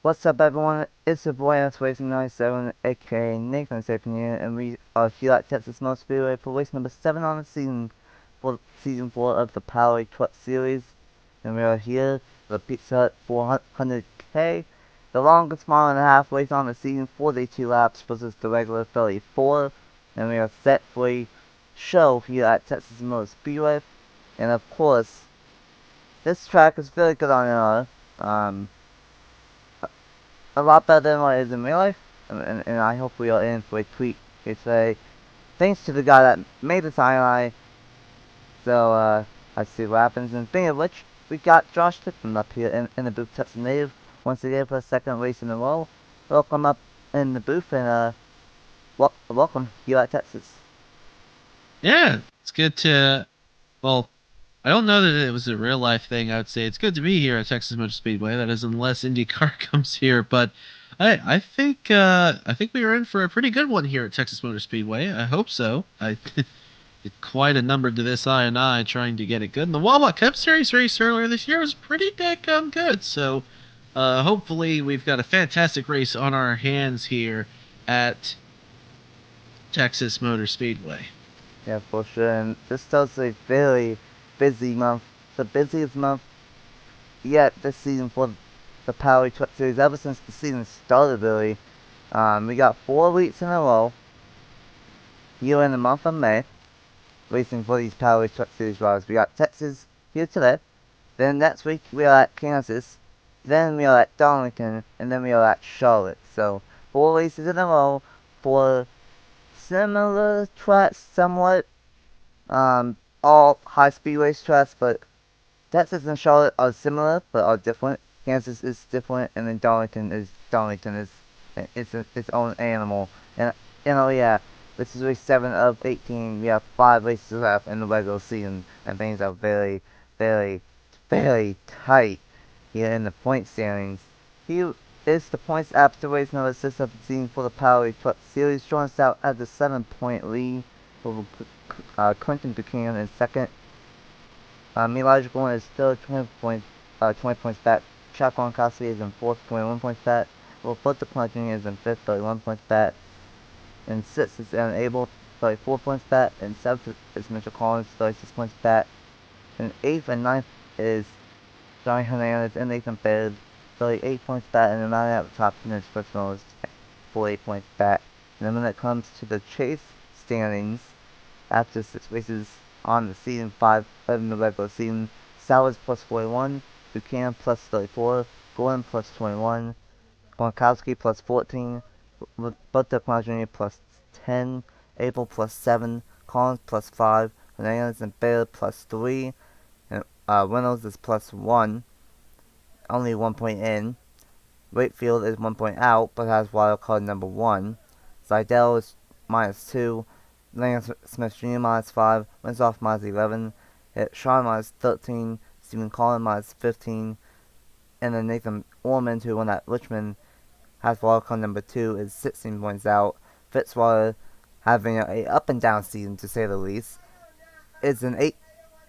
What's up, everyone? It's your boy NR2003, aka Nathan Stapleton here, and we are here at Texas Motor Speedway for race number 7 on the season 4 of the Powerade Truck Series. And we are here for the Pizza Hut 400K, the longest mile and a half race on the season, 42 laps versus the regular 34. And we are set for a show here at Texas Motor Speedway. And of course, this track is very good on NR. A lot better than what it is in real life, and I hope we are in for a treat here today. Thanks to the guy that made the timeline. So, let's see what happens. And speaking of which, we got Josh Tickman up here in the booth, Texas native, once again for a second race in a row. Welcome up in the booth, and welcome here at Texas. Yeah, it's good to. Well, I don't know that it was a real life thing. I would say it's good to be here at Texas Motor Speedway. That is, unless IndyCar comes here. But I think we are in for a pretty good one here at Texas Motor Speedway. I hope so. I did quite a number to this I trying to get it good. And the Wawa Cup Series race earlier this year was pretty damn good. So hopefully we've got a fantastic race on our hands here at Texas Motor Speedway. Yeah, for sure. And this starts a very busy month. The busiest month yet this season for the Powerade Truck Series ever since the season started, really. We got 4 weeks in a row here in the month of May racing for these Powerade Truck Series drivers. We got Texas here today. Then next week we are at Kansas. Then we are at Darlington. And then we are at Charlotte. So 4 races in a row for similar tracks somewhat. All high-speed race tracks, but Texas and Charlotte are similar, but are different. Kansas is different, and then Darlington is its own animal. And yeah, this is race 7 of 18. We have 5 races left in the regular season, and things are very, very, very tight here in the point standings. Here is the points after race number 6 of the season for the Powerade Truck Series, showing us out at the 7-point lead over Quentin Buchanan in second. Meteorological one is still 20 points back. Chuck Gronkowski is in fourth, 21 points back. Will Foot Punching is in fifth, 31 points back. In sixth is Aaron Abel, 34 points back. In seventh is Mitchell Collins, 36 points back. In eighth and ninth is Johnny Hernandez and Nathan Baird, 38 points back. And the man at the top finish first one is 48 points back. And then when it comes to the chase standings, after 6 races on the season 5 in the regular season, Sowers plus 41, Buchanan plus 34, Gordon plus 21, Gronkowski plus 14, Butler Jr. plus 10, Abel plus 7, Collins plus 5, Hernandez and Baird plus 3, and Reynolds is plus 1, only 1 point in. Wakefield is 1 point out, but has wild card number 1. Seidel is minus 2, Lance Smith Jr. minus 5, Winsoff minus 11, Sean minus 13, Stephen Collins minus 15, and then Nathan Ormond, who won at Richmond, has wildcard number 2, is 16 points out. Fitzwater, having a up and down season to say the least, is an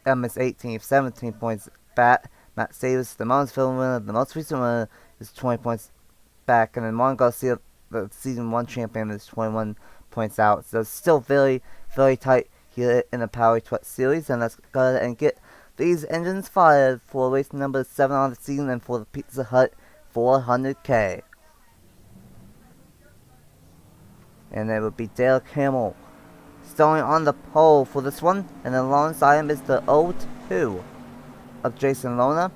18th, 17 points back. Matt Davis, the Moundsville winner, the most recent winner, is 20 points back, and then Juan Garcia, the season 1 champion, is 21 points out. So it's still very, very tight here in the Powerade Truck Series. And let's go ahead and get these engines fired for race number 7 on the season and for the Pizza Hut 400K. And it would be Dale Camel starting on the pole for this one. And alongside him is the 02 of Jason Lona.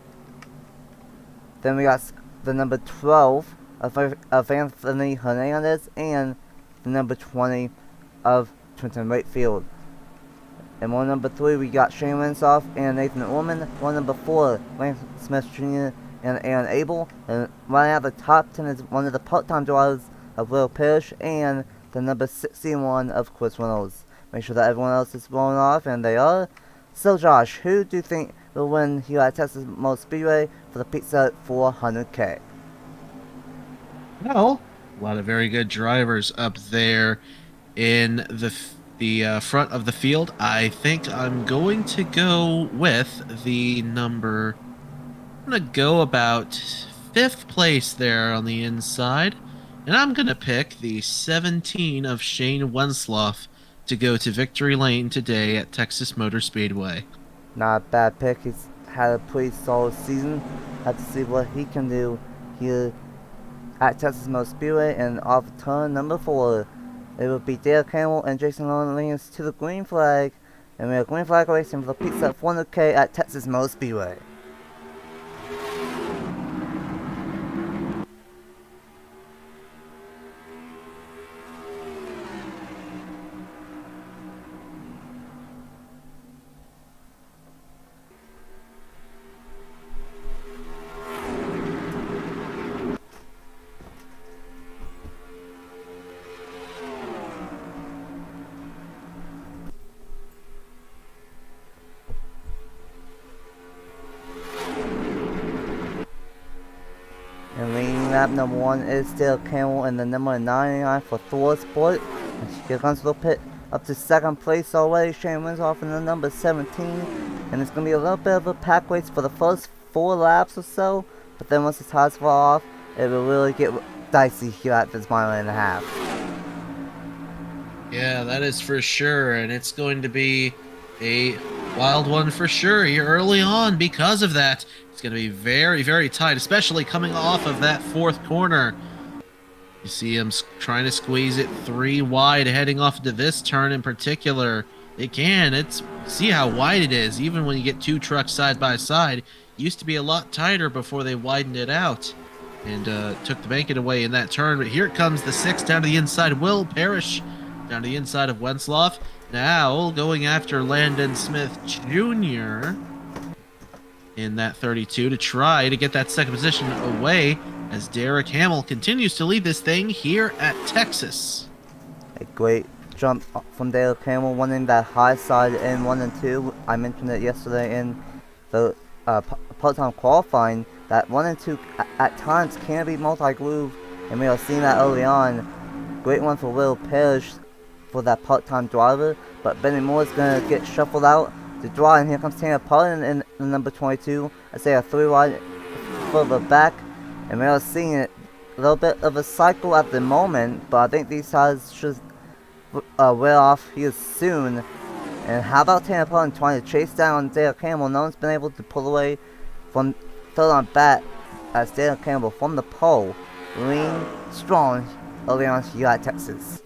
Then we got the number 12 of Anthony Hernandez and the number 20 of Trenton Wakefield. And one number 3 we got Shane Winsoff and Nathan Ormond. One number 4, Lance Smith Jr. and Aaron Abel. And right out the top 10 is one of the part-time drivers of Will Parrish and the number 61 of Chris Reynolds. Make sure that everyone else is rolling off, and they are. So Josh, who do you think will win here at Texas Motor Speedway for the Pizza 400K? Well, a lot of very good drivers up there in the front of the field. I think I'm going to go with the number. I'm going to go about 5th place there on the inside. And I'm going to pick the 17 of Shane Wensloff to go to victory lane today at Texas Motor Speedway. Not a bad pick. He's had a pretty solid season. Have to see what he can do here at Texas Motor Speedway. And off turn number 4, it will be Dale Campbell and Jason Lawrence to the green flag. And we have green flag racing for the Pizza 400K at Texas Motor Speedway. And leading lap number 1 is Dale Campbell in the number 99 for Thor Sport. And here comes the pit up to 2nd place already. Shane Wensloff in the number 17. And it's going to be a little bit of a pack race for the first 4 laps or so. But then once the tires fall off, it will really get dicey here at this mile and a half. Yeah, that is for sure. And it's going to be a wild one for sure here early on because of that. It's going to be very, very tight, especially coming off of that 4th corner. You see him trying to squeeze it 3 wide, heading off into this turn in particular. See how wide it is, even when you get 2 trucks side by side. It used to be a lot tighter before they widened it out and took the banking away in that turn. But here it comes, the 6 down to the inside. Will Parrish down to the inside of Wensloff. Now going after Landon Smith Jr. in that 32 to try to get that 2nd position away as Derek Hamill continues to lead this thing here at Texas. A great jump from Dale Campbell, winning that high side in 1 and 2. I mentioned it yesterday in the part-time qualifying that 1 and 2 at times can be multi-groove, and we are seeing that early on. Great one for Will Parrish for that part-time driver, but Benny Moore is going to get shuffled out to draw, and here comes Tanner Pullen in the number 22. I say a 3 wide further back, and we are seeing it a little bit of a cycle at the moment, but I think these tires should wear off here soon. And how about Tanner Pullen trying to chase down Dale Campbell? No one's been able to pull away from 3rd on bat as Dale Campbell from the pole, lean strong early on here at Texas.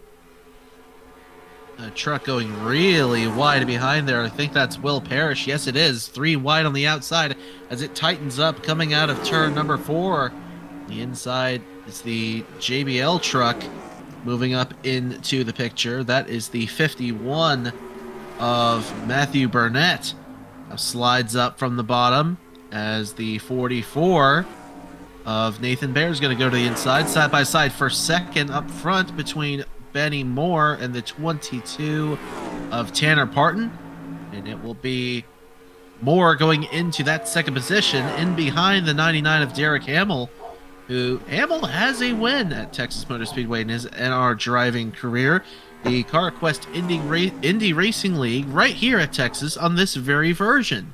A truck going really wide behind there. I think that's Will Parrish. Yes, it is. 3 wide on the outside as it tightens up coming out of turn number 4. The inside is the JBL truck moving up into the picture. That is the 51 of Matthew Burnett. Now slides up from the bottom as the 44 of Nathan Baer is going to go to the inside. Side by side for 2nd up front between Benny Moore and the 22 of Tanner Parton. And it will be Moore going into that 2nd position in behind the 99 of Derek Hamill, who Hamill has a win at Texas Motor Speedway in his NR driving career. The CarQuest Indy Racing League right here at Texas on this very version.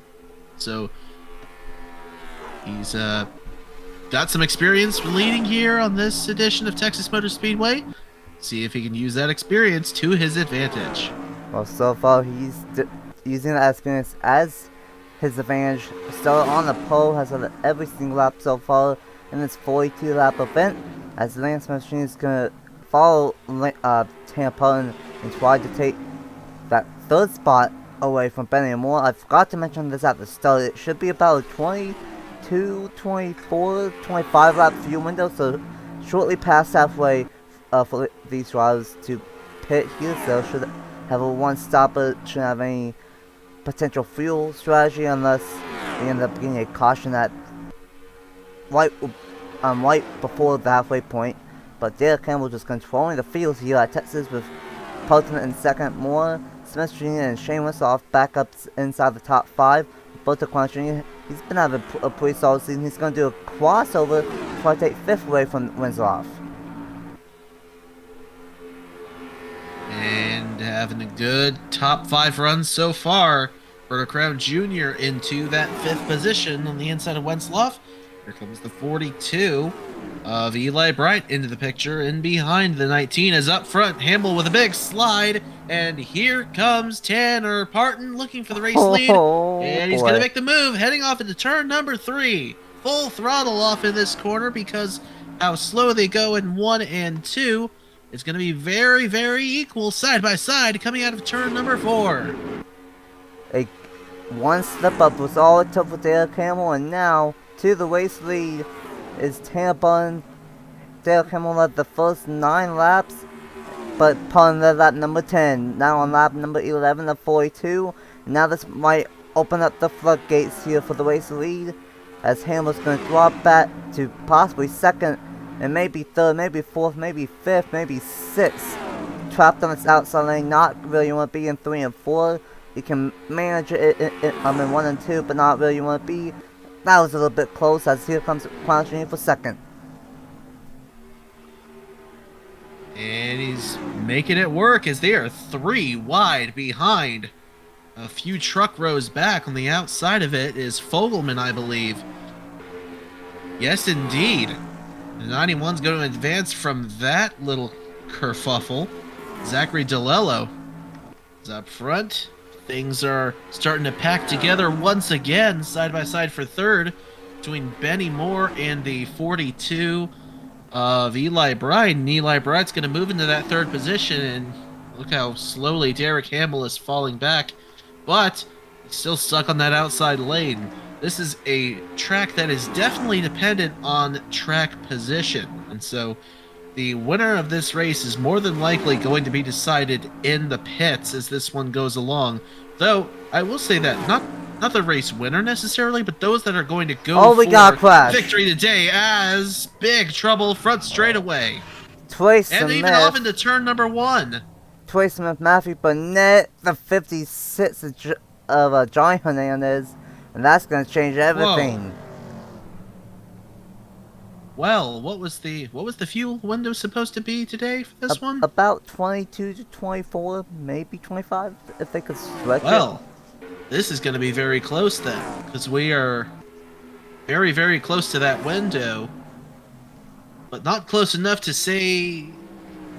So he's got some experience leading here on this edition of Texas Motor Speedway. See if he can use that experience to his advantage. Well, so far he's using that experience as his advantage. Started on the pole, has had every single lap so far in this 42 lap event, as Lance Machine is going to follow Tanner Pullen and try to take that 3rd spot away from Benny Moore. I forgot to mention this at the start. It should be about a 22, 24, 25 lap fuel window, so shortly past halfway for these drivers to pit here, so should have a 1 stopper, shouldn't have any potential fuel strategy unless they end up getting a caution at right before the halfway point. But Dale Campbell just controlling the field here at Texas with Pelton in 2nd, Moore, Smith Jr. and Shane Wensloff backups inside the top 5. Both the Quan Jr. He's been having a pretty solid season. He's going to do a crossover to try to take 5th away from Wensloff. And having a good top 5 run so far. Berto Crown Jr. into that 5th position on the inside of Wensloff. Here comes the 42 of Eli Bright into the picture, and behind the 19 is up front Hamill with a big slide, and here comes Tanner Parton looking for the race lead, and he's going to make the move, heading off into turn number 3. Full throttle off in this corner because how slow they go in 1 and 2. It's going to be very, very equal side by side coming out of turn number 4. A one step up was all it took for Dale Campbell, and now to the race lead is Tampa. Dale Campbell led the first 9 laps, but Pun led lap number 10. Now on lap number 11 of 42. Now this might open up the floodgates here for the race lead, as Hamill's going to drop back to possibly second, and maybe third, maybe fourth, maybe fifth, maybe sixth. Trapped on this outside lane, not really want to be in 3 and 4. You can manage it in 1 and 2, but not really want to be. That was a little bit close, as here comes Crown Junior for second. And he's making it work as they are 3 wide behind. A few truck rows back on the outside of it is Fogelman, I believe. Yes, indeed. The 91's going to advance from that little kerfuffle. Zachary DeLello is up front. Things are starting to pack together once again, side by side for third, between Benny Moore and the 42 of Eli Bright. And Eli Bright's going to move into that third position, and look how slowly Derek Hamill is falling back. But he's still stuck on that outside lane. This is a track that is definitely dependent on track position, and so the winner of this race is more than likely going to be decided in the pits as this one goes along. Though, I will say that, not the race winner necessarily, but those that are going to go for victory today, as Big Trouble front straightaway. And even off into turn number 1. Troy Smith, Matthew Burnett, the 56 of John Hernandez, and that's going to change everything. Whoa. Well, what was the fuel window supposed to be today for this one? About 22 to 24, maybe 25, if they could stretch it. Well, this is going to be very close then, because we are very, very close to that window, but not close enough to say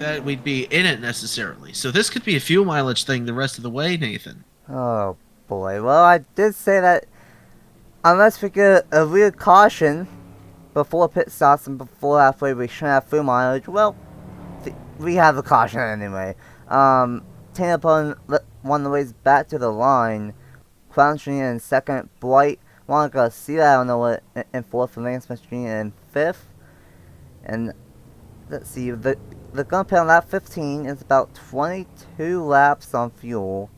that we'd be in it necessarily. So this could be a fuel mileage thing the rest of the way, Nathan. Oh boy, well, I did say that unless we get a real caution before pit stops and before halfway we shouldn't have fuel mileage. Well, we have a caution anyway. Tampa won the race back to the line. Crown Junior in second. Bright, Juan Garcia, I don't know what, in fourth. Lance Smith Jr. in fifth. And let's see, the gun pit on lap 15 is about 22 laps on fuel.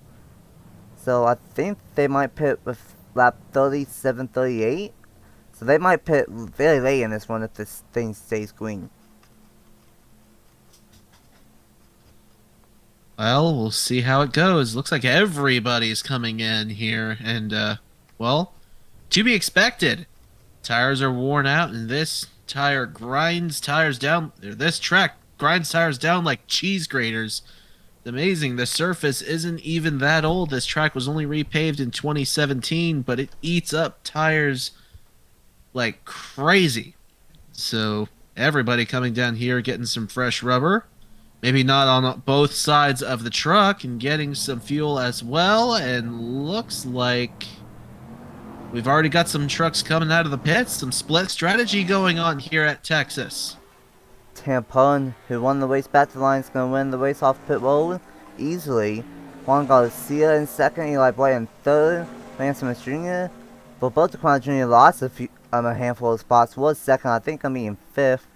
So I think they might pit with lap 37, 38. So they might pit very late in this one if this thing stays green. Well, we'll see how it goes. Looks like everybody's coming in here, and, well, to be expected. Tires are worn out, and this tire grinds tires down. This track grinds tires down like cheese graters. It's amazing. The surface isn't even that old. This track was only repaved in 2017, but it eats up tires like crazy. So everybody coming down here getting some fresh rubber. Maybe not on both sides of the truck, and getting some fuel as well. And looks like we've already got some trucks coming out of the pits. Some split strategy going on here at Texas. Tampon, who won the race back to the line, is going to win the race off pit road easily. Juan Garcia in second, Eli Bright in third, Lance Smith Jr. But both the Crown Junior lost a handful of spots. Was second, I think, going to be in fifth.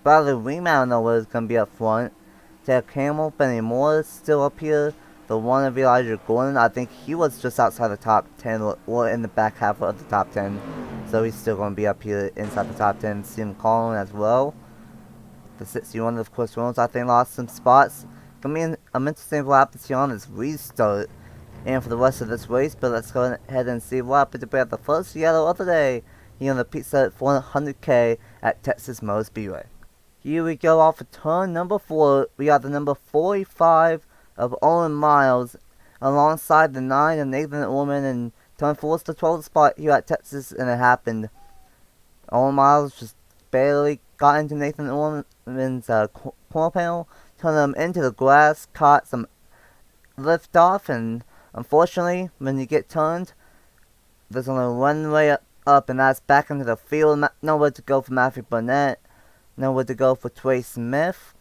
Bradley Ream, I don't know where it's going to be up front. Ted Campbell, Benny Moore is still up here. The one of Elijah Gordon, I think he was just outside the top 10 or in the back half of the top 10. So he's still going to be up here inside the top 10. Stephen Collin as well. The 61 of Chris Reynolds, I think, lost some spots. Going to be an interesting lap to see on this restart and for the rest of this race. But let's go ahead and see what happened to be at the first yellow of the day here on the pizza at 400K at Texas Motor Speedway. Here we go off of turn number 4. We got the number 45 of Owen Miles alongside the 9 of Nathan Orman, and turn 4 is the 12th spot here at Texas, and it happened Owen Miles just barely got into Nathan Orman's corner panel, turned him into the grass, caught some lift off, and unfortunately, when you get turned, there's only one way up, and that's back into the field. Nowhere to go for Matthew Burnett, nowhere to go for Trey Smith,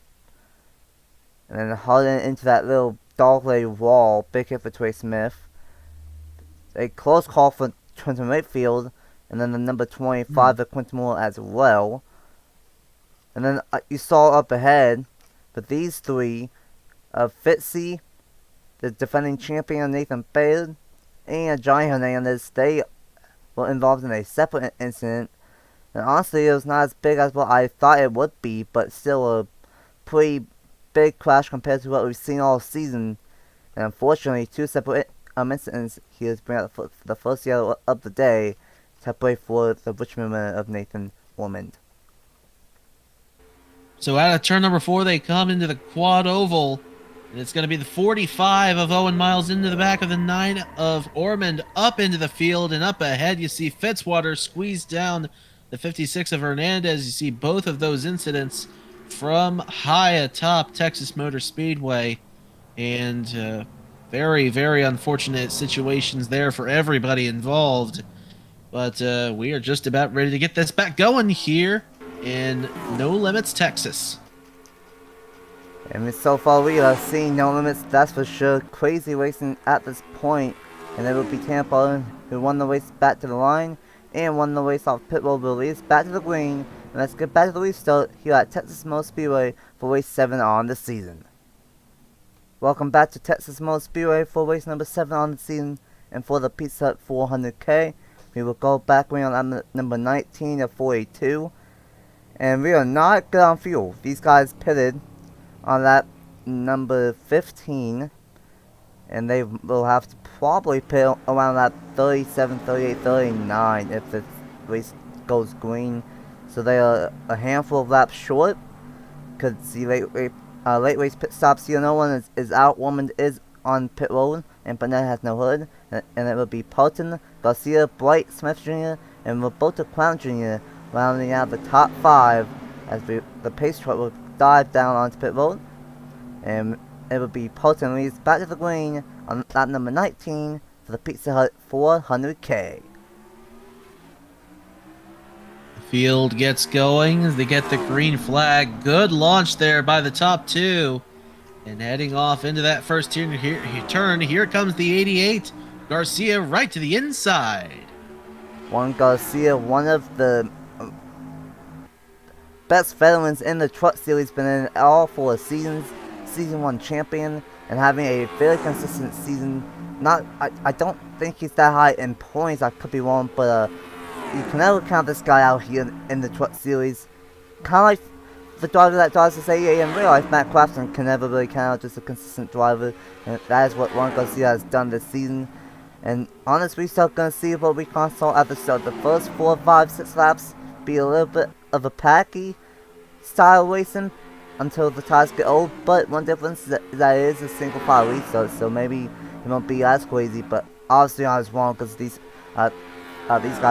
and then hauling into that little dogleg wall. Big hit for Trey Smith. A close call for Trenton Wakefield, and then the number 25 for Quinton Moore as well. And then you saw up ahead, but these three, Fitzy, the defending champion Nathan Baird, and Johnny Hernandez, they were involved in a separate incident. And honestly, it was not as big as what I thought it would be, but still a pretty big crash compared to what we've seen all season. And unfortunately, two separate incidents here to bring out the first yellow of the day, separate for the Richmond winner of Nathan Ormond. So out of turn number 4, they come into the quad oval. And it's going to be the 45 of Owen Miles into the back of the 9 of Ormond, up into the field, and up ahead you see Fitzwater squeeze down the 56 of Hernandez. You see both of those incidents from high atop Texas Motor Speedway, and very, very unfortunate situations there for everybody involved. But we are just about ready to get this back going here in No Limits, Texas. And so far we are seeing No Limits, that's for sure. Crazy racing at this point. And it will be Tampa who won the race back to the line and won the race off pit road release back to the green. And let's get back to the restart here at Texas Motor Speedway for race 7 on the season. Welcome back to Texas Motor Speedway for race number 7 on the season. And for the Pizza Hut 400K, we will go back on number 19 of 482. And we are not good on fuel. These guys pitted on lap number 15, and they will have to probably pit around lap 37, 38, 39 if the race goes green. So they are a handful of laps short, because the late race pit stops here. No one is out. Woman is on pit road, and Burnett has no hood, and it will be Pelton, Garcia, Bright, Smith Jr., and Roberto Clown Jr. rounding out the top 5 as the pace truck will dive down onto pit road, and it will be Pelton leads back to the green on lap number 19 for the Pizza Hut 400K. The field gets going as they get the green flag. Good launch there by the top 2, and heading off into that first turn. Here comes the 88 Garcia right to the inside. Juan Garcia, one of the best veterans in the Truck Series, been in all 4 seasons, season 1 champion, and having a very consistent season. I don't think he's that high in points, I could be wrong, but you can never count this guy out here in the Truck Series. Kind of like the driver that drives this AA in real life, Matt Crafton, can never really count out just a consistent driver, and that is what Juan Garcia has done this season. And honestly, we're still gonna see what we can saw at the start. The first 4, 5, 6 laps be a little bit of a packy style racing until the tires get old, but one difference is that it is a single file restart, so maybe it won't be as crazy. But obviously I was wrong, because these guys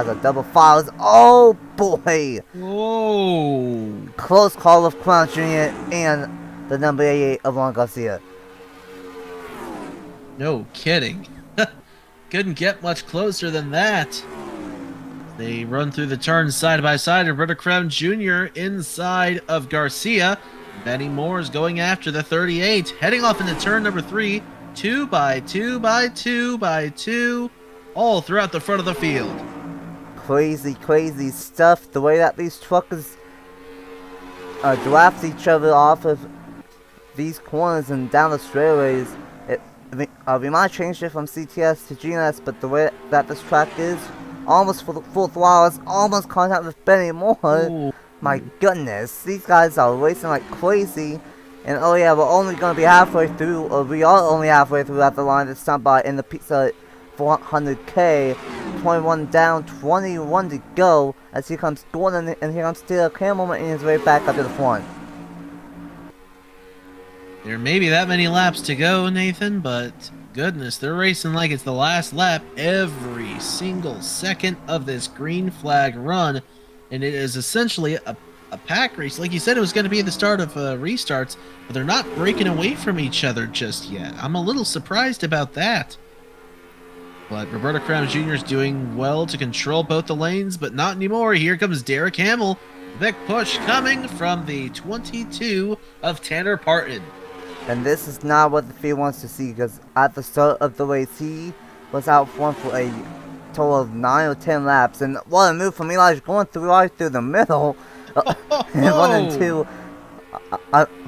are double files. Oh boy! Whoa! Close call of Clown Jr. and the number 88 of Juan Garcia. No kidding. Couldn't get much closer than that. They run through the turns side by side. Roberto Crown Jr. inside of Garcia. Benny Moore is going after the 38. Heading off into turn number 3. 2 by 2 by 2 by 2. All throughout the front of the field. Crazy, crazy stuff. The way that these truckers draft each other off of these corners and down the straightaways. We might change it from CTS to GNS, but the way that this track is, almost full throttle, almost contact with Benny Moore. Ooh. My goodness, these guys are racing like crazy. And oh yeah, we're only going to be halfway through, or we are only halfway through at the line that's stopped by in the Pizza 400K. 21 down, 21 to go, as here comes Gordon, and here comes Taylor Campbell in his way back up to the front. There may be that many laps to go, Nathan, but goodness, they're racing like it's the last lap every single second of this green flag run. and it is essentially a pack race. Like you said, it was going to be the start of restarts, but they're not breaking away from each other just yet. I'm a little surprised about that. But Roberto Kraus Jr. is doing well to control both the lanes, but not anymore. Here comes Derek Hamill. Big push coming from the 22 of Tanner Parton. And this is not what the field wants to see, because at the start of the race, he was out front for a total of 9 or 10 laps. And what a move from Elijah, going right through the middle. And 1 and 2.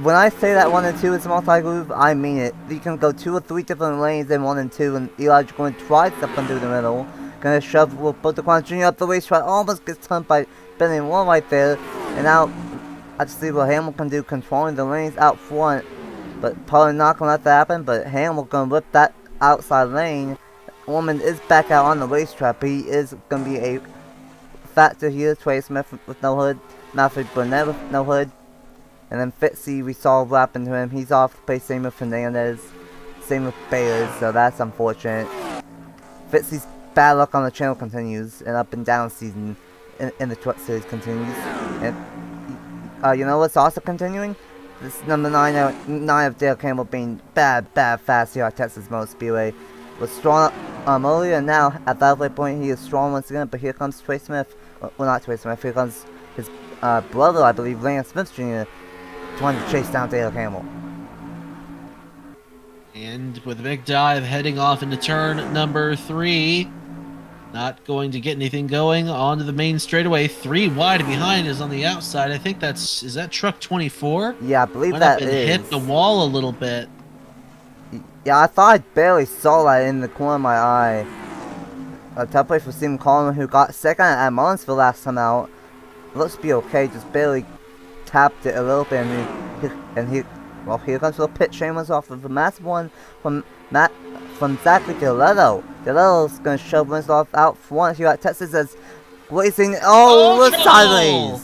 When I say that 1 and 2 is multi-groove, I mean it. You can go 2 or 3 different lanes in 1 and 2, and Elijah going twice up and through the middle. Gonna shove Roberto Kraus Jr. up the racetrack, almost gets turned by Benny one right there. And now, I just see what Hamill can do, controlling the lanes out front. But probably not gonna let that happen, but Hamill gonna rip that outside lane. Orman is back out on the racetrack, but he is gonna be a factor here. Trey Smith with no hood, Matthew Burnett with no hood. And then Fitzy, we saw what happened to him. He's off to play, same with Fernandez, same with Baylor, so that's unfortunate. Fitzy's bad luck on the channel continues, and up and down season in the Truck Series continues. And you know what's also continuing? This number 9 of Dale Campbell being bad fast here at Texas Motor Speedway. Was strong earlier, and now at that halfway point he is strong once again, but here comes Trey Smith. Well, not Trey Smith, here comes his brother, I believe, Lance Smith Jr., trying to chase down Dale Campbell. And with a big dive heading off into turn number 3. Not going to get anything going onto the main straightaway. 3 wide behind is on the outside. I think is that truck 24? Yeah, I believe Went that up and is. hit the wall a little bit. Yeah, I thought I barely saw that in the corner of my eye. A tough play for Stephen Coleman, who got second at Martinsville last time out. Looks to be okay, just barely tapped it a little bit, well, here comes the pit shameless off of a massive one from Zachary Deletto. Deletto's gonna shove Winslow out front here at Texas as racing. Oh, sideways!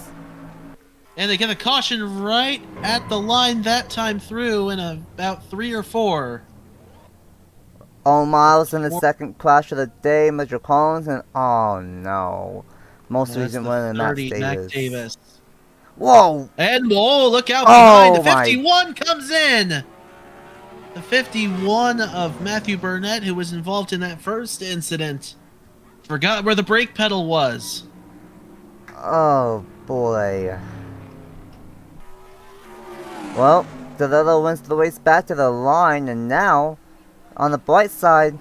And they get a caution right at the line that time through in about 3 or 4. All Miles in the second crash of the day, Major Collins, and oh no. Most recent one, Matt Davis. Whoa! And whoa, look out behind. The 51 comes in. The 51 of Matthew Burnett, who was involved in that first incident. Forgot where the brake pedal was. Oh boy. Well, Deletto wins the race back to the line, and now, on the bright side,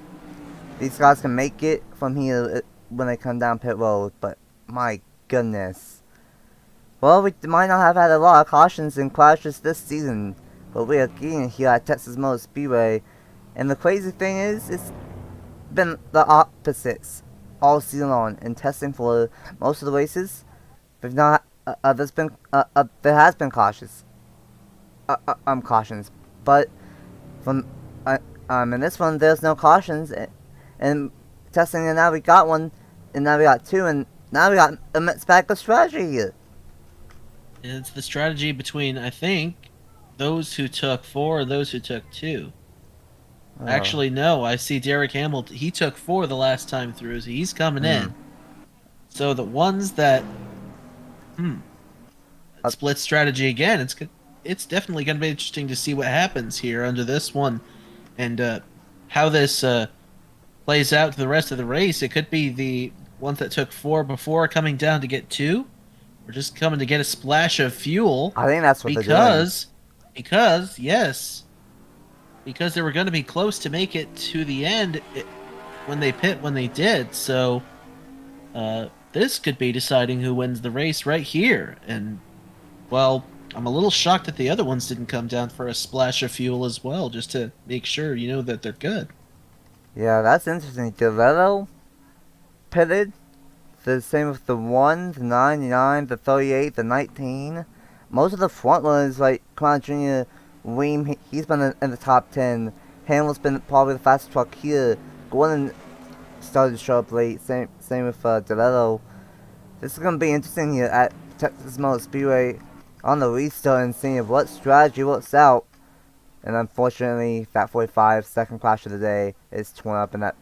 these guys can make it from here when they come down pit road, but my goodness. Well, we might not have had a lot of cautions and crashes this season, but we are getting here at Texas Motor Speedway. And the crazy thing is, it's been the opposites all season long. In testing for most of the races, we've not. There has been cautions. Cautions, but from in this one there's no cautions. And testing, and now we got one, and now we got 2, and now we got a mixed bag of strategy here. It's the strategy between, I think, those who took 4 and those who took 2. Actually, no. I see Derek Hamill. He took 4 the last time through, so he's coming in. So the ones that split strategy again. It's definitely going to be interesting to see what happens here under this one, and how this plays out to the rest of the race. It could be the ones that took 4 before coming down to get 2. We're just coming to get a splash of fuel. I think that's what they're doing. Because they were going to be close to make it to the end when they did. So this could be deciding who wins the race right here. And, well, I'm a little shocked that the other ones didn't come down for a splash of fuel as well, just to make sure, that they're good. Yeah, that's interesting. Deletto pitted. The same with the 1, the 99, the 38, the 19. Most of the front runners, like Crown Jr., Weem, he's been in the top 10. Hamill's been probably the fastest truck here. Gordon started to show up late. Same with Deletto. This is going to be interesting here at Texas Motor Speedway on the restart and seeing what strategy works out. And unfortunately, that 45 second crash of the day is torn up in that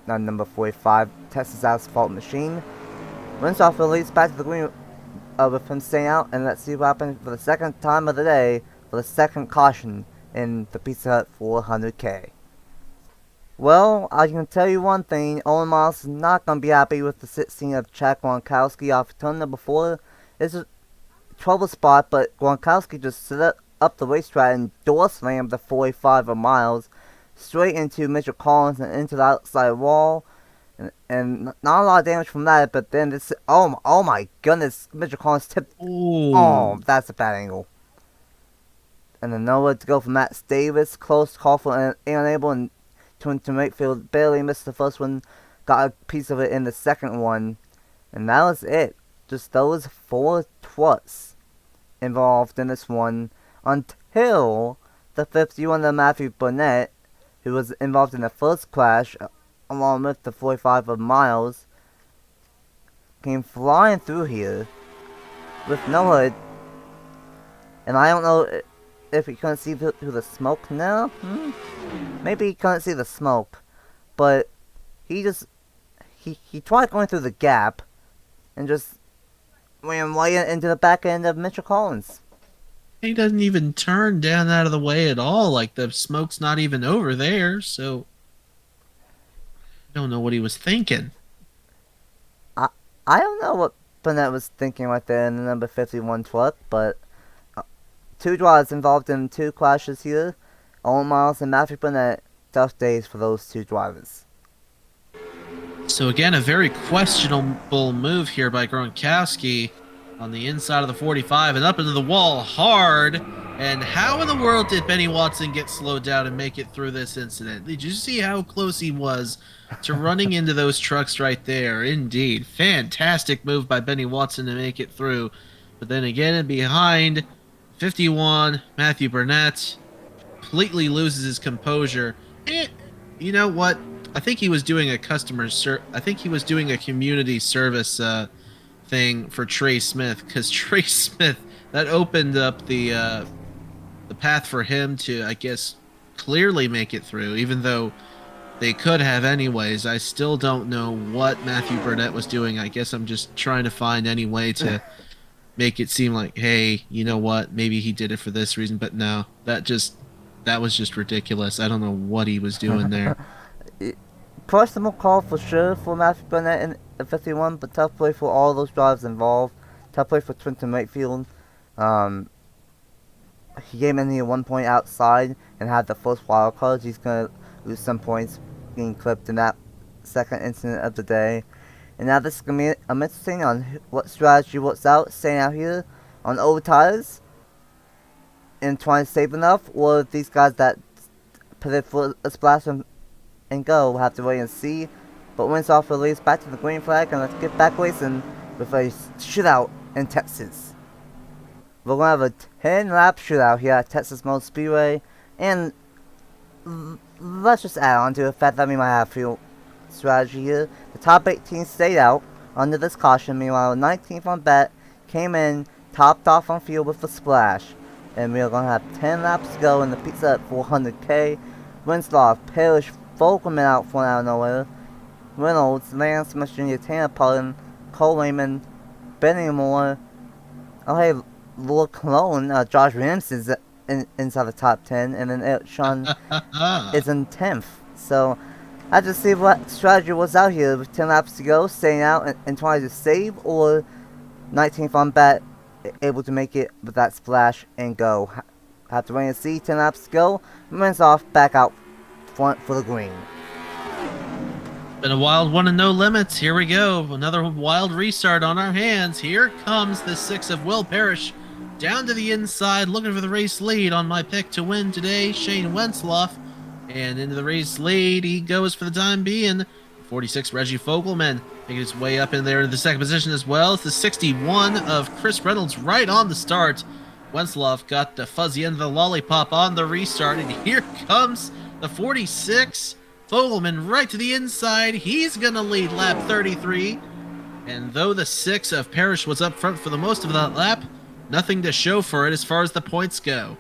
number 45 Texas Asphalt Machine. Runs off the leads back to the green with him staying out, and let's see what happens for the second time of the day for the second caution in the Pizza Hut 400K. Well, I can tell you one thing, Owen Miles is not going to be happy with the 16 of Chad Gronkowski off turn number 4. It's a trouble spot, but Gronkowski just set up the racetrack and door slammed the 45 of Miles straight into Mitchell Collins and into the outside wall. And not a lot of damage from that, but then this, oh my goodness, Mitchell Collins tipped. Ooh. Oh, that's a bad angle. And then nowhere to go for Matt Davis, close call for unable, and to Wakefield barely missed the first one, got a piece of it in the second one, and that was it. Just those 4 trucks involved in this one until the 51 of Matthew Burnett, who was involved in the first crash, along with the 45 of Miles, came flying through here with no hood. And I don't know if he couldn't see through the smoke now. Maybe he couldn't see the smoke, but he tried going through the gap and just ran right into the back end of Mitchell Collins. He doesn't even turn down out of the way at all. Like, the smoke's not even over there, so I don't know what he was thinking. I don't know what Burnett was thinking right there in the number 51 truck, but 2 drivers involved in 2 crashes here. Owen Miles and Matthew Burnett, tough days for those 2 drivers. So again, a very questionable move here by Gronkowski on the inside of the 45 and up into the wall hard. And how in the world did Benny Watson get slowed down and make it through this incident? Did you see how close he was to running into those trucks right there? Indeed. Fantastic move by Benny Watson to make it through. But then again, behind 51, Matthew Burnett completely loses his composure. And you know what? I think he was doing a community service thing for Trey Smith, because Trey Smith, that opened up the path for him to, I guess, clearly make it through, even though they could have anyways. I still don't know what Matthew Burnett was doing. I guess I'm just trying to find any way to make it seem like, hey, you know what, maybe he did it for this reason, but no, that was just ridiculous. I don't know what he was doing there. Questionable call for sure for Matthew Burnett in the 51, but tough play for all those drivers involved. Tough play for Trenton Wakefield. He came in here 1 point outside and had the first wild card. He's going to lose some points getting clipped in that second incident of the day. And now this is going to be interesting on what strategy works out, staying out here on over tires and trying to save enough, or these guys that put it for a splash and go will have to wait and see. But wins off the race back to the green flag, and let's get back racing with a shootout in Texas. We're going to have a 10-lap shootout here at Texas Motor Speedway, and let's just add on to the fact that we might have field strategy here. The top 18 stayed out under this caution, meanwhile 19th on bet came in, topped off on field with a splash. And we are going to have 10 laps to go in the Pizza Hut 400K. Winslow, Parrish, Volkman out for out of nowhere. Reynolds, Lance, Jr., Tanner Pullen, Cole Raymond, Benny Moore. Oh hey, Lord Cologne, Josh Ramsey's inside the top 10, and then Eric Sean is in 10th. So I just see what strategy was out here with 10 laps to go, staying out and trying to save, or 19th on bet, able to make it with that splash and go. Have to wait and see. 10 laps to go. Wins off back out front for the green. Been a wild one and no limits. Here we go. Another wild restart on our hands. Here comes the 6 of Will Parrish down to the inside, looking for the race lead on my pick to win today, Shane Wensloff. And into the race lead he goes for the time being. 46 Reggie Fogelman making his way up in there into the second position as well. It's the 61 of Chris Reynolds right on the start. Wensloff got the fuzzy end of the lollipop on the restart, and here comes the 46 Fogelman right to the inside. He's gonna lead lap 33, and though the 6 of Parrish was up front for the most of that lap, nothing to show for it as far as the points go.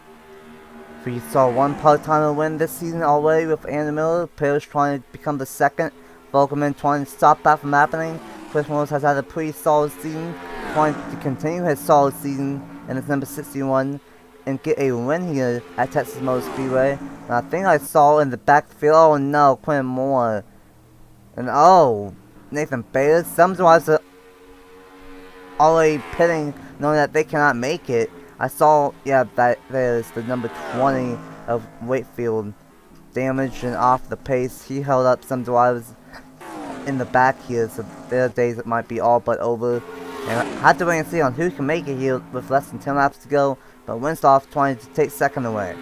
We saw one part-timer win this season already with Andy Miller. Parrish trying to become the second. Volkman trying to stop that from happening. Chris Reynolds has had a pretty solid season. trying to continue his solid season in his number 61 and get a win here at Texas Motor Speedway. And I think I saw in the backfield, oh no, Quinn Moore. And oh, Nathan Bayless. Some drivers are already pitting knowing that they cannot make it. I saw, yeah, that there's the number 20 of Wakefield damaged and off the pace. He held up some drivers in the back here, so their days it might be all but over. And I had to wait and see on who can make it here with less than 10 laps to go, but Winsoff trying to take second away.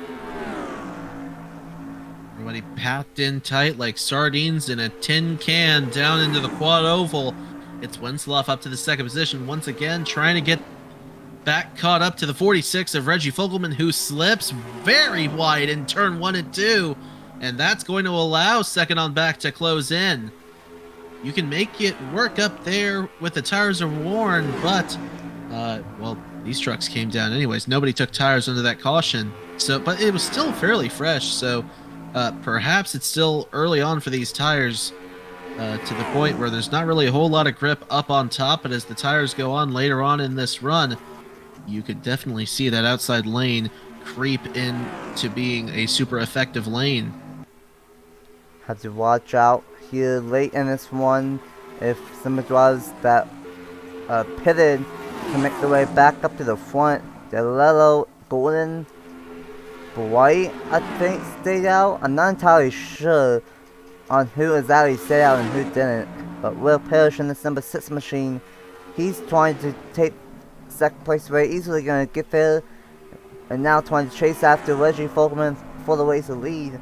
Everybody packed in tight like sardines in a tin can down into the quad oval. It's Winslow up to the second position once again, trying to get back caught up to the 46 of Reggie Fogelman, who slips very wide in turn 1 and 2, and that's going to allow second on back to close in. You can make it work up there with the tires are worn, but well, these trucks came down anyways. Nobody took tires under that caution, so but it was still fairly fresh, so perhaps it's still early on for these tires to the point where there's not really a whole lot of grip up on top, but as the tires go on later on in this run, you could definitely see that outside lane creep into being a super effective lane. Have to watch out here late in this one if some of the drivers that pitted can make their way back up to the front. Delello, Golden, White, I think, stayed out. I'm not entirely sure on who exactly stayed out and who didn't, but Will Parrish in this number 6 machine, he's trying to take second place away, easily going to get there, and now trying to chase after Reggie Fogelman for the race to lead.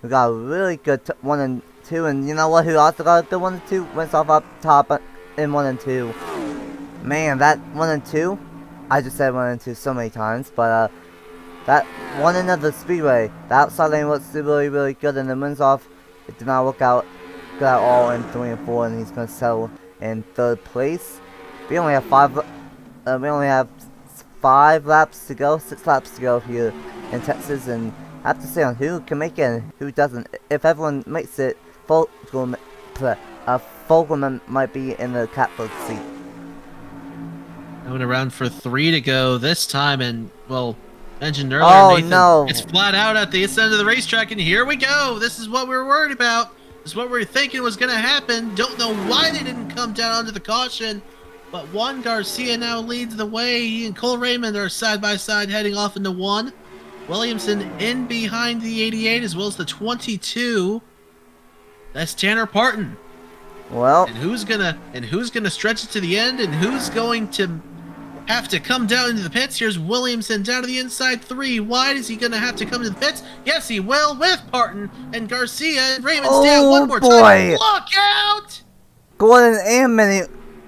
We got a really good 1 and 2, and you know what, who also got a good 1 and 2? Winsoff up top in 1 and 2. Man, that 1 and 2, I just said 1 and 2 so many times, but that one end of the speedway, the outside lane looks really, really good, and then Winsoff, it did not work out good at all in 3 and 4, and he's going to settle in 3rd place. We only have 5 laps to go, 6 laps to go here in Texas, and I have to say on who can make it and who doesn't. If everyone makes it, Fogelman might be in the catbird seat. Going around for 3 to go this time, and well, mentioned earlier, Nathan, no, it's flat out at the end of the racetrack, and here we go. This is what we were worried about. This is what we were thinking was going to happen. Don't know why they didn't come down under the caution, but Juan Garcia now leads the way. He and Cole Raymond are side by side heading off into 1. Williamson in behind the 88 as well as the 22. That's Tanner Parton. Well, and who's gonna stretch it to the end, and who's going to have to come down into the pits? Here's Williamson down to the inside 3 wide. Is he gonna have to come to the pits? Yes, he will, with Parton and Garcia and Raymond's down one more time. Look out! Gordon and Minnie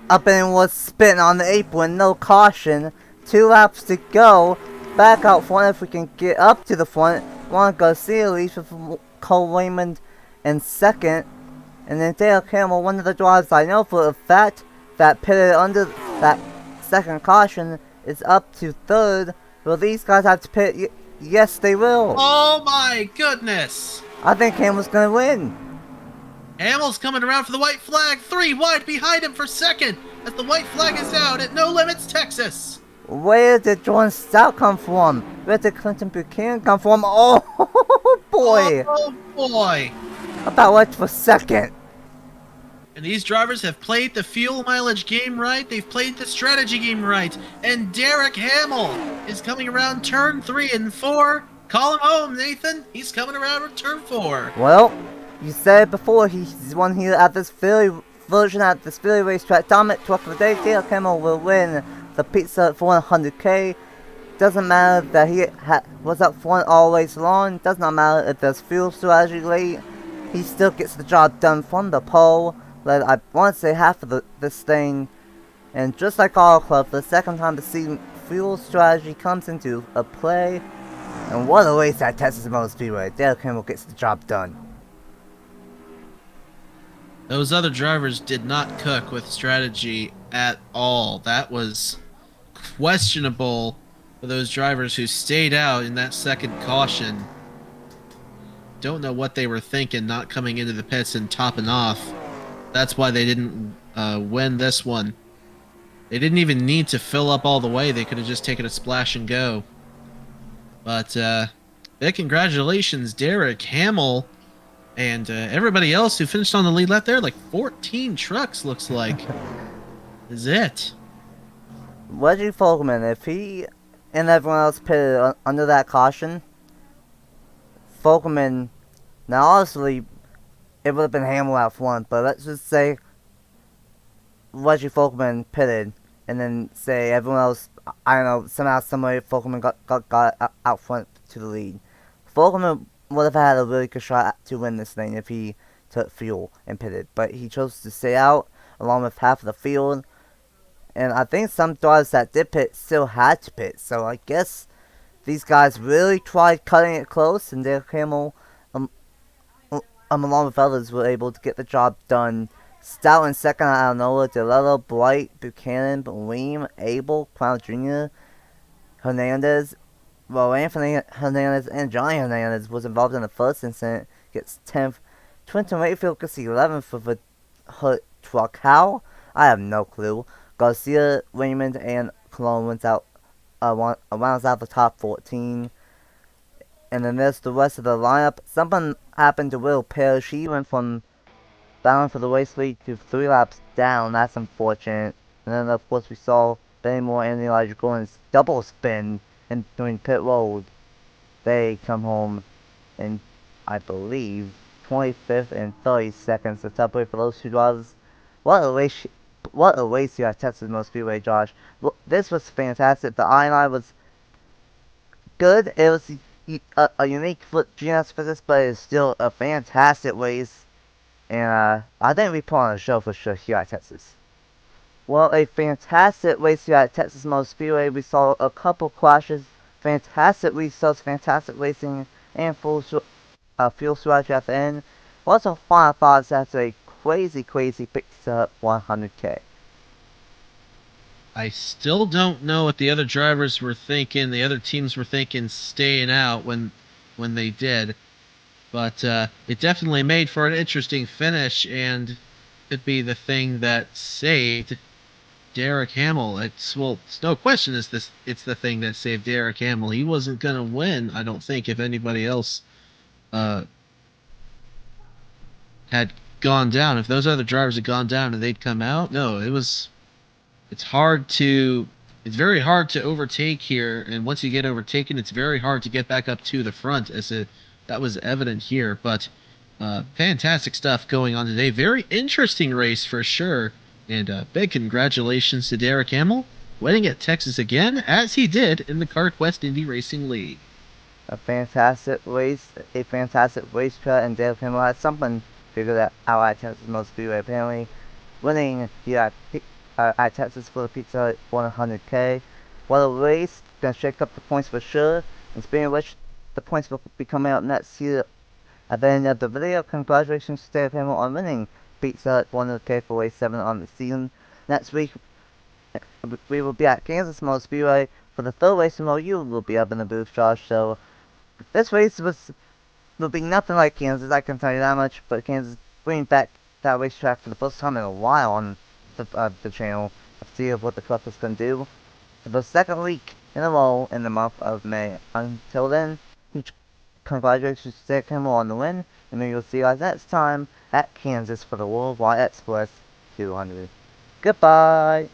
up and was spitting on the apron, no caution. 2 laps to go. Back out front if we can get up to the front. Juan Garcia leads with Cole Raymond in 2nd. And then Dale Campbell, one of the drivers I know for a fact that pitted under that 2nd caution, is up to 3rd. Will these guys have to pit? Yes, they will. Oh my goodness! I think Campbell's going to win. Hamill's coming around for the white flag. 3 wide behind him for 2nd as the white flag is out at No Limits, Texas. Where did Jordan Stout come from? Where did Clinton Buchanan come from? Oh boy! Oh boy! About what for 2nd? And these drivers have played the fuel mileage game right. They've played the strategy game right. And Derek Hamill is coming around turn 3 and 4. Call him home, Nathan. He's coming around with turn 4. Well, you said it before. He's won here at this Philly version at this Philly racetrack. Dominant truck of the day. Derek Hamill will win the pizza for 100K. Doesn't matter that he was up front all race long. Does not matter if there's fuel strategy late. He still gets the job done from the pole. I want to say half of this thing. And just like Auto Club, for the 2nd time this season, fuel strategy comes into a play. And what a race at Texas Motor Speedway. Dale Campbell gets the job done. Those other drivers did not cook with strategy at all. That was questionable for those drivers who stayed out in that 2nd caution. Don't know what they were thinking not coming into the pits and topping off. That's why they didn't win this one. They didn't even need to fill up all the way. They could have just taken a splash and go. But big congratulations, Derek Hamill, and everybody else who finished on the lead lap there. Like 14 trucks, looks like. Is it? Reggie Fogelman, if he and everyone else pitted under that caution, Fogelman, now honestly, it would have been Hamill out front, but let's just say Reggie Fogelman pitted, and then say everyone else, I don't know, somehow, someway, Fogelman got out front to the lead. Fogelman would have had a really good shot to win this thing if he took fuel and pitted, but he chose to stay out along with half of the field, and I think some drivers that did pit still had to pit, so I guess these guys really tried cutting it close, and Derek Hamill, along with others, were able to get the job done. Stout in second out of nowhere, DeLello, Blight, Buchanan, Leem, Abel, Crown Jr., Hernandez. Well, Anthony Hernandez and Johnny Hernandez was involved in the first incident, gets 10th. Trenton Wakefield gets 11th for the Hut truck. How? I have no clue. Garcia, Raymond, and Cologne rounds out the top 14. And then there's the rest of the lineup. Something happened to Will Parrish. He went from bound for the race lead to 3 laps down. That's unfortunate. And then, of course, we saw Benny Moore and Elijah Gordon's double spin and doing pit road. They come home in, I believe, 25th and 32nd. So tough way for those two drivers. What a race here at Texas Motor Speedway, Josh. This was fantastic. The I-9 was good. It was a unique GNS physics, but it's still a fantastic race. And I think we put on a show for sure here at Texas. Well, a fantastic race here at Texas Motor Speedway. We saw a couple crashes, fantastic restarts, fantastic racing, and fuel strategy at the end. Also, final thoughts after a crazy picks up 100K. I still don't know what the other drivers were thinking. The other teams were thinking staying out when they did. But it definitely made for an interesting finish, and could be the thing that saved Derek Hamill. It's no question it's the thing that saved Derek Hamill. He wasn't gonna win, I don't think, if anybody else uh, had gone down. If those other drivers had gone down and they'd come out, no, it's hard to it's very hard to overtake here, and once you get overtaken, it's very hard to get back up to the front, that was evident here. But fantastic stuff going on today. Very interesting race for sure, and big congratulations to Derek Hamill, winning at Texas again, as he did in the Kart West Indy Racing League. A fantastic race, a fantastic racetrack, and Dale Kimmel had something figured out at Texas Motor Speedway. Apparently, winning here at Texas for the Pizza Hut 100K. What a race! Gonna shake up the points for sure. And speaking of which, the points will be coming out next year. At the end of the video, congratulations to Dale Kimmel on winning Pizza Hut 100K for race 7 on the season. Next week, we will be at Kansas Motor Speedway for the third race in a row. You will be up in the booth, Josh. So this race will be nothing like Kansas, I can tell you that much. But Kansas bringing back that racetrack for the first time in a while on the channel to see what the truck is going to do for the second week in a row in the month of May. Until then, huge congratulations to Derek Kimmel on the win, and maybe we'll see you guys next time at Kansas for the Worldwide Express 200. Goodbye!